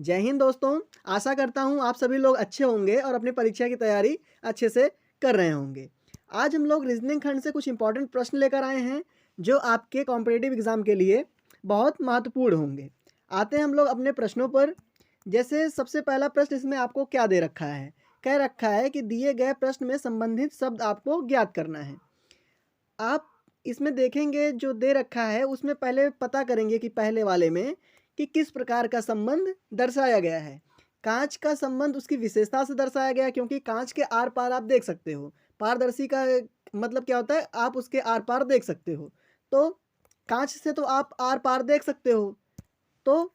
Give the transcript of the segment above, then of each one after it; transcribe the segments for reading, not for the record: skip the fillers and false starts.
जय हिंद दोस्तों। आशा करता हूँ आप सभी लोग अच्छे होंगे और अपनी परीक्षा की तैयारी अच्छे से कर रहे होंगे। आज हम लोग रीजनिंग खंड से कुछ इंपॉर्टेंट प्रश्न लेकर आए हैं जो आपके कॉम्पिटिटिव एग्जाम के लिए बहुत महत्वपूर्ण होंगे। आते हैं हम लोग अपने प्रश्नों पर। जैसे सबसे पहला प्रश्न इसमें आपको क्या दे रखा है, कह रखा है कि दिए गए प्रश्न में संबंधित शब्द आपको ज्ञात करना है। आप इसमें देखेंगे जो दे रखा है उसमें पहले पता करेंगे कि पहले वाले में कि किस प्रकार का संबंध दर्शाया गया है। कांच का संबंध उसकी विशेषता से दर्शाया गया है, क्योंकि कांच के आर पार आप देख सकते हो। पारदर्शी का मतलब क्या होता है, आप उसके आर पार देख सकते हो। तो कांच से तो आप आर पार देख सकते हो, तो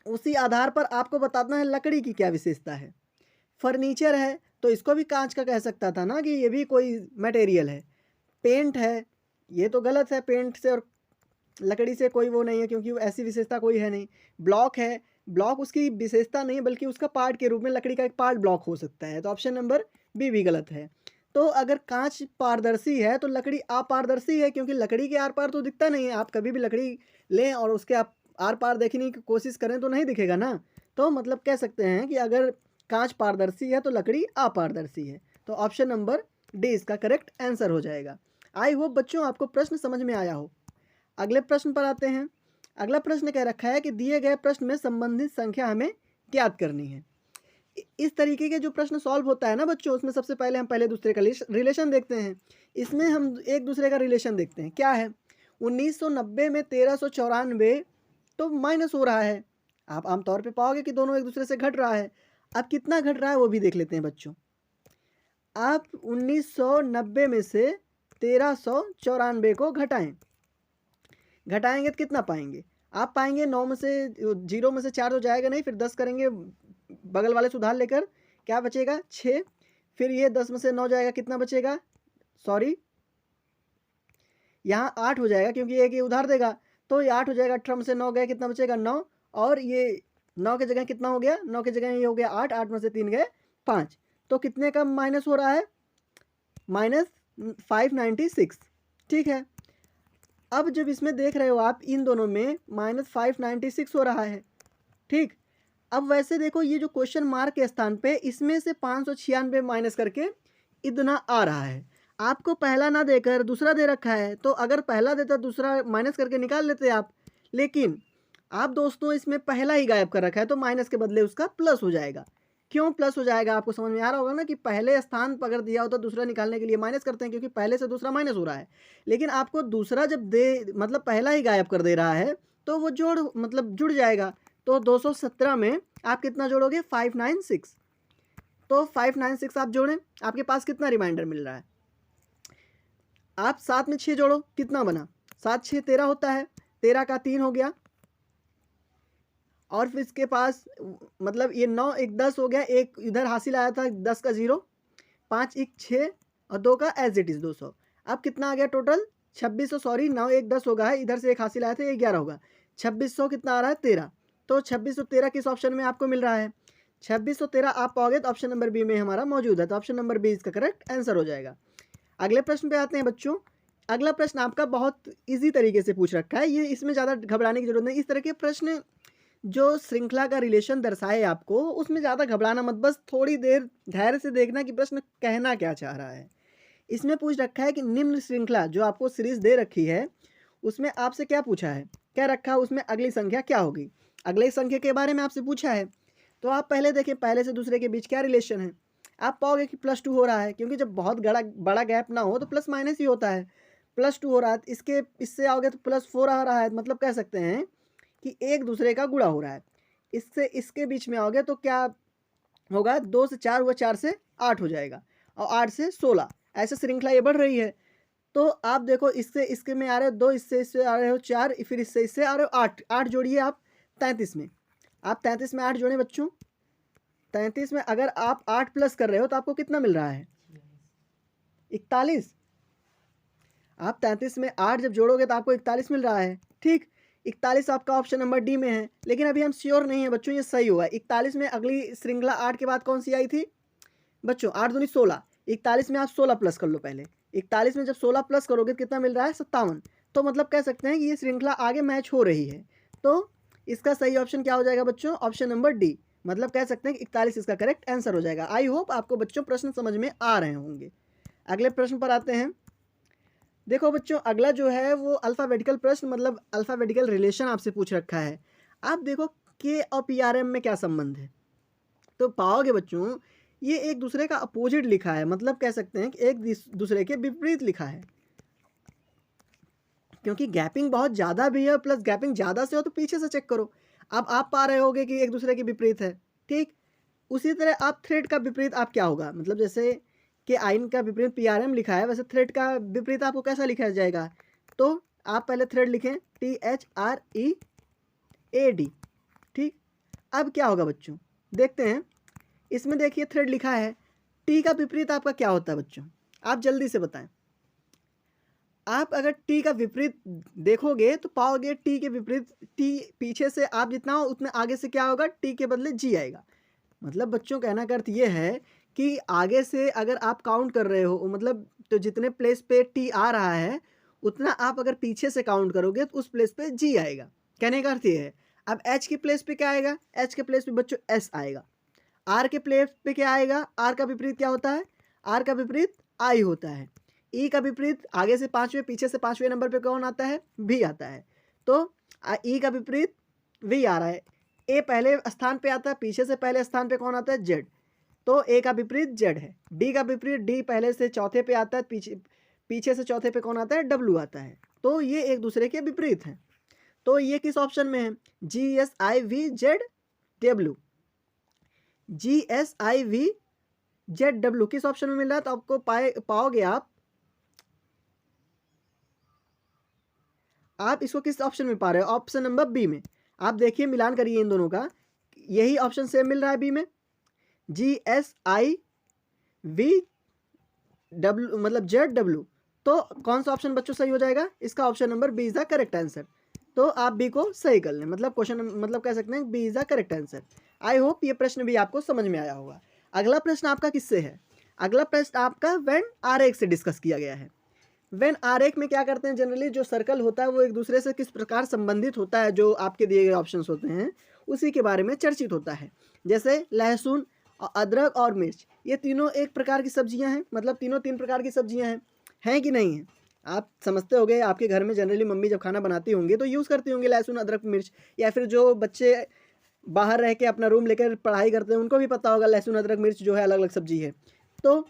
उसी आधार पर आपको बताना है लकड़ी की क्या विशेषता है। फर्नीचर है तो इसको भी कांच का कह सकता था ना कि ये भी कोई मटेरियल है। पेंट है, ये तो गलत है, पेंट से और लकड़ी से कोई वो नहीं है, क्योंकि ऐसी विशेषता कोई है नहीं। ब्लॉक है, ब्लॉक उसकी विशेषता नहीं है बल्कि उसका पार्ट के रूप में लकड़ी का एक पार्ट ब्लॉक हो सकता है। तो ऑप्शन नंबर बी भी गलत है। तो अगर कांच पारदर्शी है तो लकड़ी अपारदर्शी है, क्योंकि लकड़ी के आर पार तो दिखता नहीं है। आप कभी भी लकड़ी लें और उसके आर पार देखने की कोशिश करें तो नहीं दिखेगा ना। तो मतलब कह सकते हैं कि अगर कांच पारदर्शी है तो लकड़ी अपारदर्शी है। तो ऑप्शन नंबर डी इसका करेक्ट आंसर हो जाएगा। आई होप बच्चों आपको प्रश्न समझ में आया हो। अगले प्रश्न पर आते हैं। अगला प्रश्न कह रखा है कि दिए गए प्रश्न में संबंधित संख्या हमें ज्ञात करनी है। इस तरीके के जो प्रश्न सॉल्व होता है ना बच्चों, उसमें सबसे पहले हम पहले दूसरे का रिलेशन देखते हैं। इसमें हम एक दूसरे का रिलेशन देखते हैं। क्या है, 1990 में 1394 तो माइनस हो रहा है। आप आमतौर पे पाओगे कि दोनों एक दूसरे से घट रहा है। अब कितना घट रहा है वो भी देख लेते हैं बच्चों। आप 1990 में से 1394 को घटाएंगे तो कितना पाएंगे। आप पाएंगे 9 में से 0 में से 4 तो जाएगा नहीं, फिर 10 करेंगे बगल वाले सुधार लेकर, क्या बचेगा 6। फिर ये 10 में से 9 जाएगा, कितना बचेगा, सॉरी यहाँ 8 हो जाएगा क्योंकि एक ये उधार देगा। तो ये 8 हो जाएगा, 18 में से 9 गए, कितना बचेगा 9। और ये 9 की जगह कितना हो गया, 9 की जगह ये हो गया 8, 8 में से 3 गए 5। तो कितने का माइनस हो रहा है, -596। ठीक है। अब जब इसमें देख रहे हो आप इन दोनों में -596 हो रहा है। ठीक। अब वैसे देखो ये जो क्वेश्चन मार्क के स्थान पे इसमें से 596 माइनस करके इतना आ रहा है। आपको पहला ना देकर दूसरा दे रखा है, तो अगर पहला देता दूसरा माइनस करके निकाल लेते आप। लेकिन आप दोस्तों इसमें पहला ही गायब कर रखा है, तो माइनस के बदले उसका प्लस हो जाएगा। क्यों प्लस हो जाएगा, आपको समझ में आ रहा होगा ना कि पहले स्थान पर अगर दिया होता दूसरा निकालने के लिए माइनस करते हैं, क्योंकि पहले से दूसरा माइनस हो रहा है। लेकिन आपको दूसरा जब दे मतलब पहला ही गायब कर दे रहा है तो वो जोड़ मतलब जुड़ जाएगा। तो 217 में आप कितना जोड़ोगे, 596। तो 596 आप जोड़ें, आपके पास कितना रिमाइंडर मिल रहा है। आप 7 में 6 जोड़ो, कितना बना, 7 6 13 होता है, 13 का 3 हो गया। और फिर इसके पास मतलब ये 9 1 10 हो गया, एक इधर हासिल आया था 10 का 0, 5 1 6 और 2 का एज इट इज 200। अब कितना आ गया टोटल 2600, सॉरी 9 1 10 होगा, इधर से एक हासिल आया था, ये 11 होगा। 2600 कितना आ रहा है 13। तो 2613 किस ऑप्शन में आपको मिल रहा है, 2613 आप पाओगे तो ऑप्शन नंबर बी में हमारा मौजूद है। तो ऑप्शन नंबर बी इसका करेक्ट आंसर हो जाएगा। अगले प्रश्न पे आते हैं बच्चों। अगला प्रश्न आपका बहुत इजी तरीके से पूछ रखा है, ये इसमें ज़्यादा घबराने की जरूरत नहीं। इस तरह के प्रश्न जो श्रृंखला का रिलेशन दर्शाए आपको, उसमें ज़्यादा घबराना मत, बस थोड़ी देर धैर्य से देखना कि प्रश्न कहना क्या चाह रहा है। इसमें पूछ रखा है कि निम्न श्रृंखला जो आपको सीरीज दे रखी है उसमें आपसे क्या पूछा है, क्या रखा है उसमें अगली संख्या क्या होगी। अगली संख्या के बारे में आपसे पूछा है, तो आप पहले देखें पहले से दूसरे के बीच क्या रिलेशन है। आप पाओगे कि +2 हो रहा है, क्योंकि जब बहुत बड़ा गैप ना हो तो प्लस माइनस ही होता है। +2 हो रहा है, इसके इससे आओगे तो +4 आ रहा है, मतलब कह सकते हैं कि एक दूसरे का गुणा हो रहा है। इससे इसके बीच में आओगे तो क्या होगा, 2 से 4 हुआ, 4 से 8 हो जाएगा, और 8 से 16, ऐसे श्रृंखला ये बढ़ रही है। तो आप देखो इससे इसके में आ रहे हो 2, इससे आ रहे हो 4, फिर इससे आ रहे हो 8, 8 जोड़िए आप 33 में। आप 33 में 8 जोड़े बच्चों, 33 में अगर आप 8 प्लस कर रहे हो तो आपको कितना मिल रहा है, 41। आप 33 में 8 जब जोड़ोगे तो आपको 41 मिल रहा है। ठीक, 41 आपका ऑप्शन नंबर डी में है, लेकिन अभी हम श्योर नहीं है बच्चों ये सही होगा। 41 में अगली श्रृंखला 8 के बाद कौन सी आई थी बच्चों, 8 दूनी 16। 41 में आप 16 प्लस कर लो पहले, 41 में जब 16 प्लस करोगे तो कितना मिल रहा है 57। तो मतलब कह सकते हैं कि ये श्रृंखला आगे मैच हो रही है। तो इसका सही ऑप्शन क्या हो जाएगा बच्चों? ऑप्शन नंबर डी, मतलब कह सकते हैं कि 41 इसका करेक्ट आंसर हो जाएगा। आई होप आपको बच्चों प्रश्न समझ में आ रहे होंगे। अगले प्रश्न पर आते हैं। देखो बच्चों, अगला जो है वो अल्फ़ाबेटिकल प्रश्न, मतलब अल्फ़ाबेटिकल रिलेशन आपसे पूछ रखा है। आप देखो के और पीआरएम में क्या संबंध है, तो पाओगे बच्चों ये एक दूसरे का अपोजिट लिखा है, मतलब कह सकते हैं कि एक दूसरे के विपरीत लिखा है, क्योंकि गैपिंग बहुत ज़्यादा भी है, प्लस गैपिंग ज़्यादा से हो तो पीछे से चेक करो। अब आप पा रहे होगे कि एक दूसरे के विपरीत है, ठीक। उसी तरह आप थ्रेड का विपरीत आप क्या होगा, मतलब जैसे कि आइन का विपरीत पीआरएम लिखा है, वैसे थ्रेड का विपरीत आपको कैसा लिखा जाएगा? तो आप पहले थ्रेड लिखें THREAD, ठीक। अब क्या होगा बच्चों, देखते हैं। इसमें देखिए थ्रेड लिखा है, टी का विपरीत आपका क्या होता है बच्चों? आप जल्दी से बताएं। आप अगर टी का विपरीत देखोगे तो पाओगे टी के विपरीत, टी पीछे से आप जितना हो उतने आगे से क्या होगा? टी के बदले जी आएगा। मतलब बच्चों कहना का अर्थ ये है कि आगे से अगर आप काउंट कर रहे हो, मतलब तो जितने प्लेस पे टी आ रहा है उतना आप अगर पीछे से काउंट करोगे तो उस प्लेस पे जी आएगा। कहने का अर्थ ये है। अब एच के प्लेस पे क्या आएगा? एच के प्लेस पे बच्चों एस आएगा। आर के प्लेस पे क्या आएगा? आर का विपरीत क्या होता है? आर का विपरीत आई होता है। ई का विपरीत आगे से पाँचवें, पीछे से पाँचवें नंबर पे कौन आता है? भी आता है। तो ई का विपरीत वी आ रहा है। ए पहले स्थान पे आता है, पीछे से पहले स्थान पे कौन आता है? जेड। तो ए का विपरीत जेड है। डी का विपरीत डी पहले से चौथे पे आता है, पीछे से चौथे पे कौन आता है? डब्ल्यू आता है। तो ये एक दूसरे के विपरीत हैं। तो ये किस ऑप्शन में है? GSIVZW, GSIVZW किस ऑप्शन में मिल रहा है? तो आपको पाओगे आप इसको किस ऑप्शन में पा रहे हो? ऑप्शन नंबर बी में। आप देखिए, मिलान करिए इन दोनों का, यही ऑप्शन सेम मिल रहा है बी में। GSIVW मतलब ZW। तो कौन सा ऑप्शन बच्चों सही हो जाएगा? इसका option number B is the correct answer. तो आप बी को सही कर लें, मतलब क्वेश्चन मतलब कह सकते हैं B is the correct answer. I hope ये प्रश्न भी आपको समझ में आया होगा। अगला प्रश्न आपका किससे है? अगला प्रश्न आपका वेन आरेख से डिस्कस किया गया है। वेन आरेख में क्या करते हैं? जनरली जो सर्कल होता है वो एक दूसरे से किस प्रकार संबंधित होता है, जो आपके दिए गए ऑप्शंस होते हैं उसी के बारे में चर्चित होता है। जैसे लहसुन, अदरक और मिर्च, ये तीनों एक प्रकार की सब्जियां हैं, मतलब तीनों तीन प्रकार की सब्जियां हैं कि नहीं है? आप समझते होंगे, आपके घर में जनरली मम्मी जब खाना बनाती होंगी तो यूज़ करती होंगी लहसुन, अदरक, मिर्च। या फिर जो बच्चे बाहर रह के अपना रूम लेकर पढ़ाई करते हैं उनको भी पता होगा लहसुन, अदरक, मिर्च जो है अलग अलग सब्जी है। तो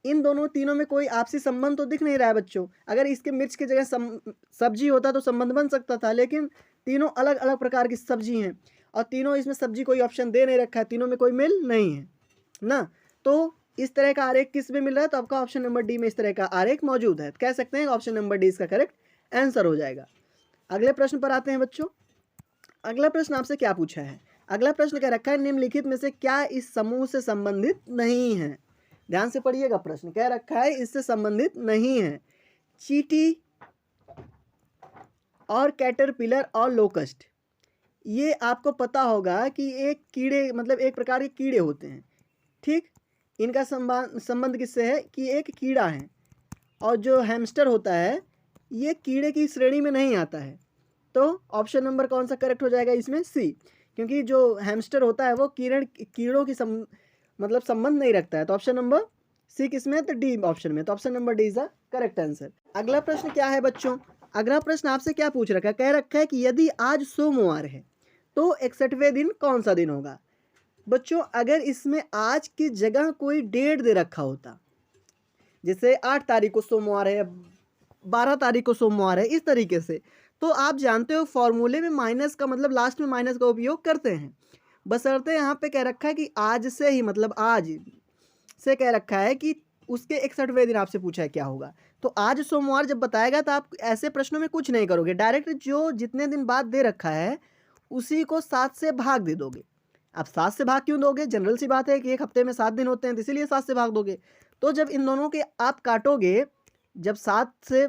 इन दोनों तीनों में कोई आपसी संबंध तो दिख नहीं रहा है बच्चों। अगर इसके मिर्च की जगह सब्जी होता तो संबंध बन सकता था, लेकिन तीनों अलग अलग प्रकार की सब्जी हैं और तीनों इसमें सब्जी कोई ऑप्शन दे नहीं रखा है, तीनों में कोई मेल नहीं है ना। तो इस तरह का आरेख किस में मिल रहा है? तो आपका ऑप्शन नंबर डी में इस तरह का आरेख मौजूद है। कह सकते हैं ऑप्शन नंबर डी इसका करेक्ट आंसर हो जाएगा। अगले प्रश्न पर आते हैं बच्चों। अगला प्रश्न आपसे क्या पूछा है? अगला प्रश्न क्या रखा है? निम्नलिखित में से क्या इस समूह से संबंधित नहीं है? ध्यान से पढ़िएगा, प्रश्न क्या रखा है? इससे संबंधित नहीं है। चींटी और कैटरपिलर और लोकस्ट, ये आपको पता होगा कि एक कीड़े, मतलब एक प्रकार के कीड़े होते हैं, ठीक। इनका संबंध किससे है? कि एक कीड़ा है। और जो हैमस्टर होता है ये कीड़े की श्रेणी में नहीं आता है। तो ऑप्शन नंबर कौन सा करेक्ट हो जाएगा इसमें? सी, क्योंकि जो हैमस्टर होता है वो कीड़ों की मतलब संबंध नहीं रखता है। तो ऑप्शन नंबर सी किसमें? तो डी ऑप्शन में। तो option number D is the correct answer. अगला प्रश्न क्या है बच्चों? अगला प्रश्न आपसे क्या पूछ रखा है? कह रखा है कि यदि आज सोमवार है तो 61वें दिन कौन सा दिन होगा? बच्चों अगर इसमें आज की जगह कोई डेट दे रखा होता, जैसे 8 तारीख को सोमवार है, 12 तारीख को सोमवार है, इस तरीके से, तो आप जानते हो फॉर्मूले में माइनस का मतलब लास्ट में माइनस का उपयोग करते हैं। बशर्ते यहाँ पे कह रखा है कि आज से ही, मतलब आज से कह रखा है कि उसके 61वें दिन आपसे पूछा है क्या होगा। तो आज सोमवार जब बताएगा तो आप ऐसे प्रश्नों में कुछ नहीं करोगे, डायरेक्ट जो जितने दिन बाद दे रखा है उसी को 7 से भाग दे दोगे। अब 7 से भाग क्यों दोगे? जनरल सी बात है कि एक हफ्ते में 7 दिन होते हैं, तो इसीलिए 7 से भाग दोगे। तो जब इन दोनों के आप काटोगे, जब 7 से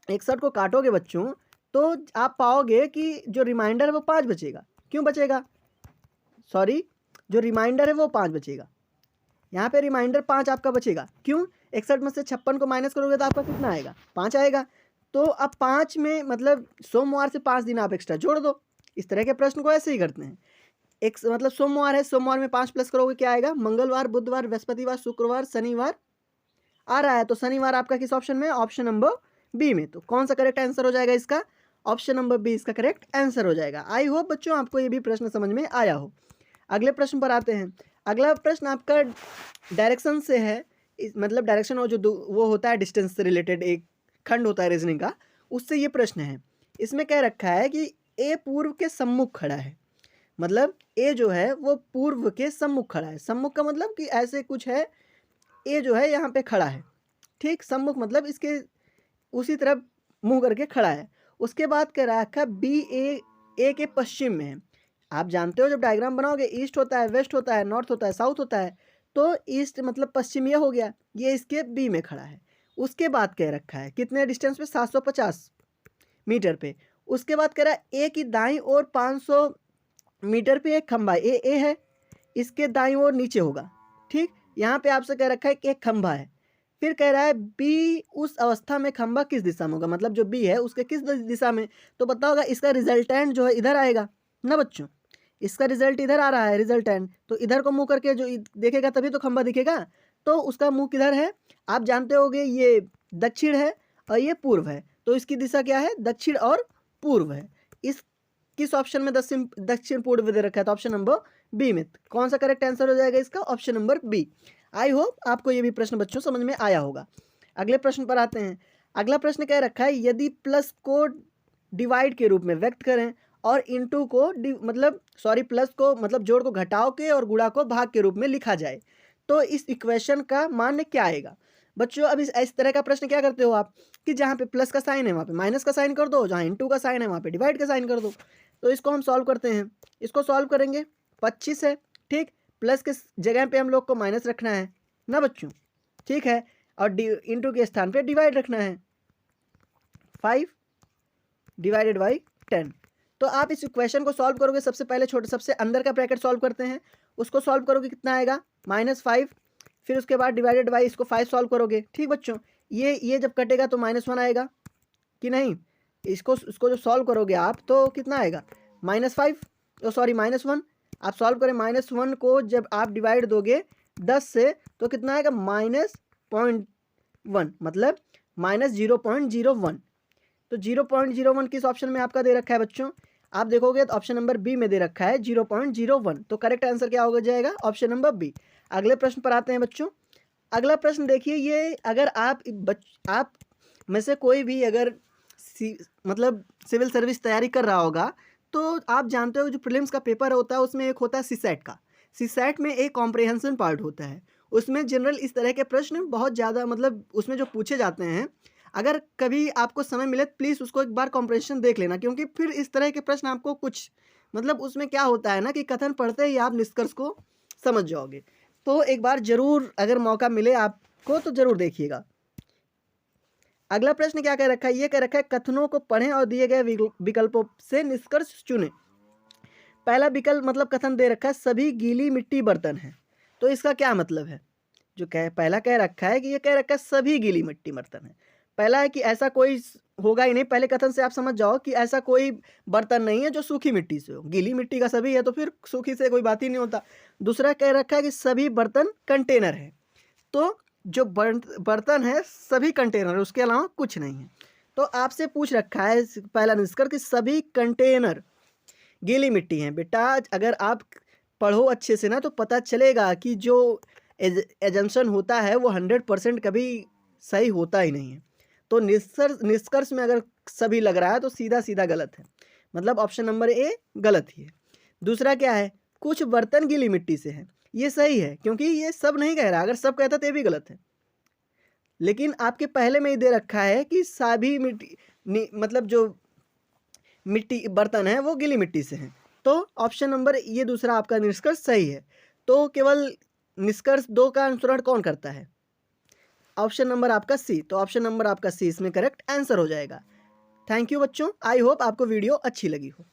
61 को काटोगे बच्चों, तो आप पाओगे कि जो रिमाइंडर है वो 5 बचेगा। क्यों बचेगा? सॉरी, जो रिमाइंडर है वो 5 बचेगा। यहाँ पे रिमाइंडर 5 आपका बचेगा। क्यों? 61 में से 56 को माइनस करोगे तो आपका कितना आएगा? 5 आएगा। तो अब 5 में मतलब सोमवार से 5 दिन आप एक्स्ट्रा जोड़ दो। इस तरह के प्रश्न को ऐसे ही करते हैं। एक मतलब सोमवार है, सोमवार में 5 प्लस करोगे क्या आएगा? मंगलवार, बुधवार, बृहस्पतिवार, शुक्रवार, शनिवार आ रहा है, तो शनिवार आपका किस ऑप्शन में? ऑप्शन नंबर बी में। तो कौन सा करेक्ट आंसर हो जाएगा इसका? ऑप्शन नंबर बी इसका करेक्ट आंसर हो जाएगा। आई होप बच्चों आपको ये भी प्रश्न समझ में आया हो। अगले प्रश्न पर आते हैं। अगला प्रश्न आपका डायरेक्शन से है, मतलब डायरेक्शन और जो वो होता है डिस्टेंस से रिलेटेड एक खंड होता है रीजनिंग का, उससे ये प्रश्न है। इसमें कह रखा है कि ए पूर्व के सम्मुख खड़ा है, मतलब ए जो है वो पूर्व के सम्मुख खड़ा है। सम्मुख का मतलब कि ऐसे कुछ है, ए जो है यहाँ पे खड़ा है, ठीक। सम्मुख मतलब इसके उसी तरफ मुंह करके खड़ा है। उसके बाद कह रखा है बी ए के पश्चिम में है। आप जानते हो जब डायग्राम बनाओगे ईस्ट होता है, वेस्ट होता है, नॉर्थ होता है, साउथ होता है, तो ईस्ट मतलब पश्चिम ये हो गया, ये इसके बी में खड़ा है। उसके बाद कह रखा है कितने डिस्टेंस पे? 750 मीटर पे। उसके बाद कह रहा है ए की दाईं ओर 500 मीटर पे एक खंभा, ए है, इसके दाईं ओर नीचे होगा, ठीक। यहाँ पे आपसे कह रखा है कि एक खंभा है। फिर कह रहा है बी उस अवस्था में खंभा किस दिशा में होगा, मतलब जो बी है उसके किस दिशा में? तो पता होगा इसका रिजल्टेंट जो है इधर आएगा ना बच्चों, इसका रिजल्ट इधर आ रहा है रिजल्टेंट, तो इधर को मुंह करके जो देखेगा तभी तो खंभा दिखेगा। तो उसका मुंह किधर है? आप जानते होगे ये दक्षिण है और ये पूर्व है, तो इसकी दिशा क्या है? दक्षिण और पूर्व है। इस किस ऑप्शन में दक्षिण पूर्व दे रखा है? तो ऑप्शन नंबर बी में। कौन सा करेक्ट आंसर हो जाएगा इसका? Option number B. I hope आपको ये भी प्रश्न बच्चों समझ में आया होगा। अगले प्रश्न पर आते हैं। अगला प्रश्न कह रखा है यदि प्लस को डिवाइड के रूप में व्यक्त करें और इनटू को प्लस को मतलब जोड़ को घटाव के और गुणा को भाग के रूप में लिखा जाए, तो इस इक्वेशन का मान क्या आएगा? बच्चों अब इस तरह का प्रश्न क्या करते हो आप कि जहाँ पे प्लस का साइन है वहाँ पे माइनस का साइन कर दो, जहाँ इनटू का साइन है वहाँ पे डिवाइड का साइन कर दो। तो इसको हम सॉल्व करते हैं। इसको सॉल्व करेंगे, 25 है, ठीक। प्लस के जगह पे हम लोग को माइनस रखना है ना बच्चों, ठीक है, और इनटू के स्थान पे डिवाइड रखना है, 5 डिवाइडेड बाई 10। तो आप इस इक्वेशन को सॉल्व करोगे, सबसे पहले सबसे अंदर का ब्रैकेट सॉल्व करते हैं, उसको सॉल्व करोगे कितना आएगा? -5। फिर उसके बाद डिवाइडेड बाई इसको 5 सॉल्व करोगे, ठीक बच्चों। ये जब कटेगा तो -1 आएगा कि नहीं? इसको जो सॉल्व करोगे आप तो कितना आएगा? -1। आप सॉल्व करें -1 को जब आप डिवाइड दोगे 10 से तो कितना आएगा? -0.1 मतलब -0.01। तो 0.01 किस ऑप्शन में आपका दे रखा है बच्चों? आप देखोगे तो ऑप्शन नंबर बी में दे रखा है 0.01। तो करेक्ट आंसर क्या होगा जाएगा? Option number B. अगले प्रश्न पर आते हैं बच्चों। अगला प्रश्न देखिए, ये अगर आप में से कोई भी अगर सिविल सर्विस तैयारी कर रहा होगा तो आप जानते हो जो प्रीलिम्स का पेपर होता है उसमें एक होता है सीसैट का। सीसैट में एक कॉम्प्रिहेंशन पार्ट होता है, उसमें जनरल इस तरह के प्रश्न बहुत ज़्यादा उसमें जो पूछे जाते हैं, अगर कभी आपको समय मिले तो प्लीज़ उसको एक बार कॉम्प्रिहेंशन देख लेना, क्योंकि फिर इस तरह के प्रश्न आपको कुछ उसमें क्या होता है ना कि कथन पढ़ते ही आप निष्कर्ष को समझ जाओगे। तो एक बार ज़रूर अगर मौका मिले आपको तो ज़रूर देखिएगा। अगला प्रश्न क्या कह रखा है? ये कह रखा है कथनों को पढ़ें और दिए गए विकल्पों से निष्कर्ष चुनें। पहला विकल्प कथन दे रखा है सभी गीली मिट्टी बर्तन हैं, तो इसका क्या मतलब है? पहला कह रखा है कि ये कह रखा है सभी गीली मिट्टी बर्तन है। पहला है कि ऐसा कोई होगा ही नहीं, पहले कथन से आप समझ जाओ कि ऐसा कोई बर्तन नहीं है जो सूखी मिट्टी से हो। गीली मिट्टी का सभी है तो फिर सूखी से कोई बात ही नहीं होता। दूसरा कह रखा है कि सभी बर्तन कंटेनर है, तो जो बर्तन है सभी कंटेनर है, उसके अलावा कुछ नहीं है। तो आपसे पूछ रखा है पहला निष्कर्ष कि सभी कंटेनर गीली मिट्टी हैं। बेटा अगर आप पढ़ो अच्छे से ना तो पता चलेगा कि जो एजम्पशन होता है वो 100% कभी सही होता ही नहीं है। तो निष्कर्ष में अगर सभी लग रहा है तो सीधा सीधा गलत है, मतलब ऑप्शन नंबर ए गलत ही है। दूसरा क्या है? कुछ बर्तन गीली मिट्टी से हैं, ये सही है क्योंकि ये सब नहीं कह रहा, अगर सब कहता तो ये भी गलत है। लेकिन आपके पहले में ही दे रखा है कि सभी मिट्टी जो मिट्टी बर्तन है वो गीली मिट्टी से हैं, तो ऑप्शन नंबर ये दूसरा आपका निष्कर्ष सही है। तो केवल निष्कर्ष 2 का अनुसरण कौन करता है? ऑप्शन नंबर आपका सी। तो ऑप्शन नंबर आपका सी इसमें करेक्ट आंसर हो जाएगा। थैंक यू बच्चों, आई होप आपको वीडियो अच्छी लगी हो।